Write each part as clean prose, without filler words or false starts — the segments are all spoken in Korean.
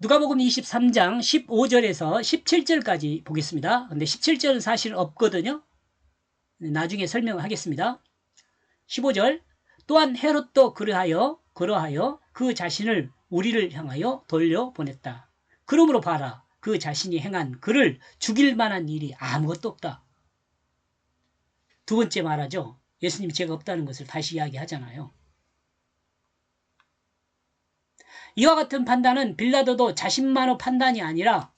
누가복음 23장 15절에서 17절까지 보겠습니다. 근데 17절은 사실 없거든요. 나중에 설명하겠습니다. 15절 또한 헤롯도 그러하여 그 자신을 우리를 향하여 돌려보냈다. 그러므로 봐라. 그 자신이 행한 그를 죽일 만한 일이 아무것도 없다. 두 번째 말하죠. 예수님이 죄가 없다는 것을 다시 이야기하잖아요. 이와 같은 판단은 빌라도도 자신만의 판단이 아니라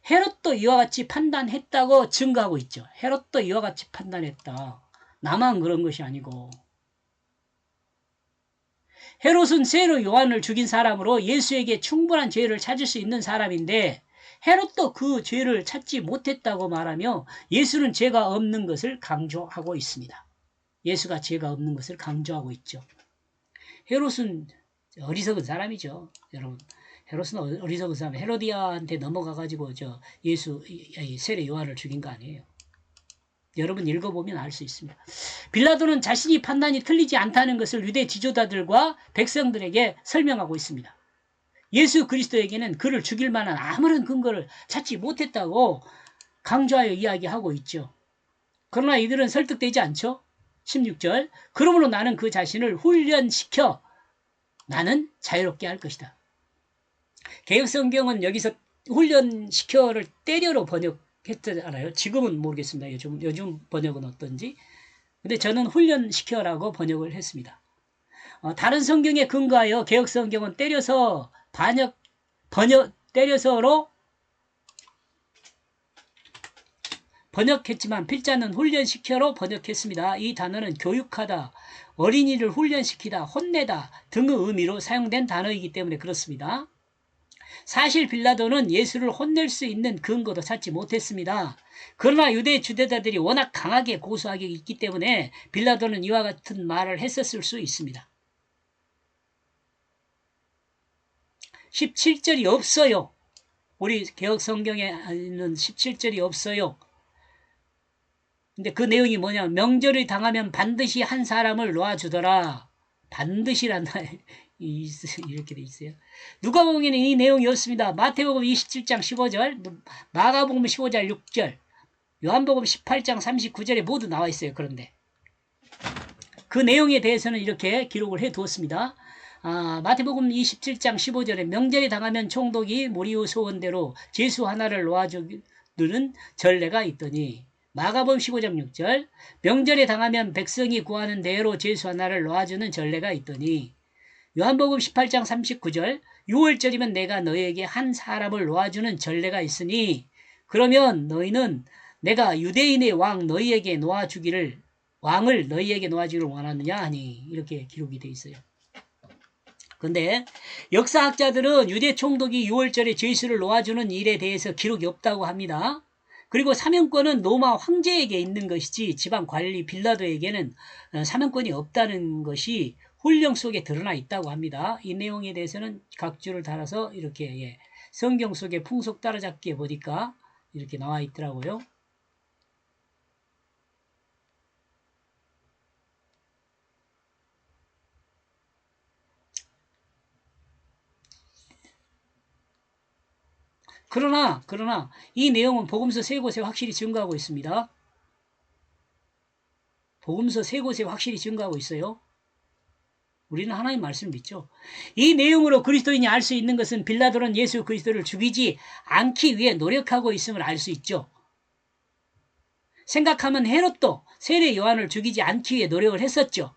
헤롯도 이와 같이 판단했다고 증거하고 있죠. 헤롯도 이와 같이 판단했다. 나만 그런 것이 아니고. 헤롯은 세로 요한을 죽인 사람으로 예수에게 충분한 죄를 찾을 수 있는 사람인데 헤롯도 그 죄를 찾지 못했다고 말하며 예수는 죄가 없는 것을 강조하고 있습니다. 예수가 죄가 없는 것을 강조하고 있죠. 헤롯은 어리석은 사람이죠. 여러분, 헤롯은 어리석은 사람. 헤로디아한테 넘어가가지고 예수 세례 요한을 죽인 거 아니에요. 여러분 읽어보면 알 수 있습니다. 빌라도는 자신이 판단이 틀리지 않다는 것을 유대 지도자들과 백성들에게 설명하고 있습니다. 예수 그리스도에게는 그를 죽일 만한 아무런 근거를 찾지 못했다고 강조하여 이야기하고 있죠. 그러나 이들은 설득되지 않죠. 16절 그러므로 나는 그 자신을 훈련시켜 나는 자유롭게 할 것이다. 개혁성경은 여기서 훈련시켜를 때려로 번역했잖아요. 지금은 모르겠습니다. 요즘 번역은 어떤지. 근데 저는 훈련시켜라고 번역을 했습니다. 다른 성경에 근거하여 개혁성경은 때려서 때려서로 번역했지만 필자는 훈련시켜로 번역했습니다. 이 단어는 교육하다, 어린이를 훈련시키다, 혼내다 등의 의미로 사용된 단어이기 때문에 그렇습니다. 사실 빌라도는 예수를 혼낼 수 있는 근거도 찾지 못했습니다. 그러나 유대 주대자들이 워낙 강하게 고소하게 있기 때문에 빌라도는 이와 같은 말을 했었을 수 있습니다. 17절이 없어요. 우리 개혁성경에는 17절이 없어요. 근데 그 내용이 뭐냐면 명절을 당하면 반드시 한 사람을 놓아주더라. 반드시란다. 이렇게 돼 있어요. 누가복음에는 이 내용이 없습니다. 마태복음 27장 15절, 마가복음 15장 6절, 요한복음 18장 39절에 모두 나와 있어요. 그런데 그 내용에 대해서는 이렇게 기록을 해 두었습니다. 마태복음 27장 15절에 명절에 당하면 총독이 모리우 소원대로 제수 하나를 놓아주는 전례가 있더니 마가복음 15장 6절 명절에 당하면 백성이 구하는 대로 제수 하나를 놓아주는 전례가 있더니 요한복음 18장 39절 6월절이면 내가 너희에게 한 사람을 놓아주는 전례가 있으니 그러면 너희는 내가 유대인의 왕을 너희에게 놓아주기를 원하느냐 하니 이렇게 기록이 되어 있어요. 근데 역사학자들은 유대 총독이 6월절에 제수를 놓아주는 일에 대해서 기록이 없다고 합니다. 그리고 사명권은 로마 황제에게 있는 것이지 지방 관리 빌라도에게는 사명권이 없다는 것이 훈령 속에 드러나 있다고 합니다. 이 내용에 대해서는 각주를 달아서 이렇게 성경 속에 풍속 따라잡기에 보니까 이렇게 나와 있더라고요. 그러나 이 내용은 복음서 세 곳에 확실히 증거하고 있습니다. 복음서 세 곳에 확실히 증거하고 있어요. 우리는 하나님 말씀을 믿죠. 이 내용으로 그리스도인이 알 수 있는 것은 빌라도는 예수 그리스도를 죽이지 않기 위해 노력하고 있음을 알 수 있죠. 생각하면 헤롯도 세례 요한을 죽이지 않기 위해 노력을 했었죠.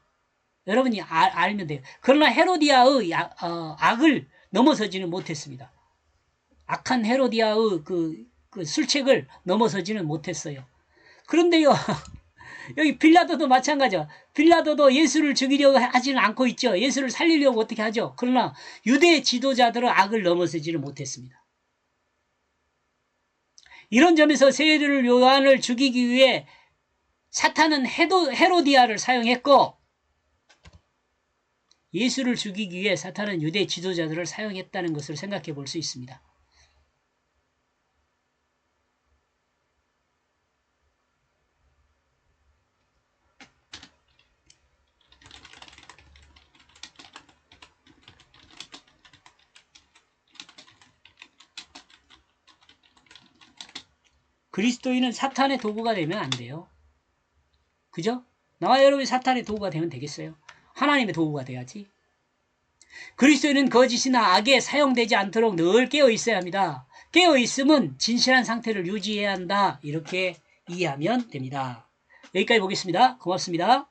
여러분이 알면 돼요. 그러나 헤로디아의 악을 넘어서지는 못했습니다. 악한 헤로디아의 그 술책을 넘어서지는 못했어요. 그런데요. 여기 빌라도도 마찬가지야. 빌라도도 예수를 죽이려고 하지는 않고 있죠. 예수를 살리려고 어떻게 하죠. 그러나 유대 지도자들은 악을 넘어서지는 못했습니다. 이런 점에서 세례 요한을 죽이기 위해 사탄은 헤로디아를 사용했고 예수를 죽이기 위해 사탄은 유대 지도자들을 사용했다는 것을 생각해 볼 수 있습니다. 그리스도인은 사탄의 도구가 되면 안 돼요. 그죠? 나와 여러분이 사탄의 도구가 되면 되겠어요? 하나님의 도구가 돼야지. 그리스도인은 거짓이나 악에 사용되지 않도록 늘 깨어 있어야 합니다. 깨어 있으면 진실한 상태를 유지해야 한다. 이렇게 이해하면 됩니다. 여기까지 보겠습니다. 고맙습니다.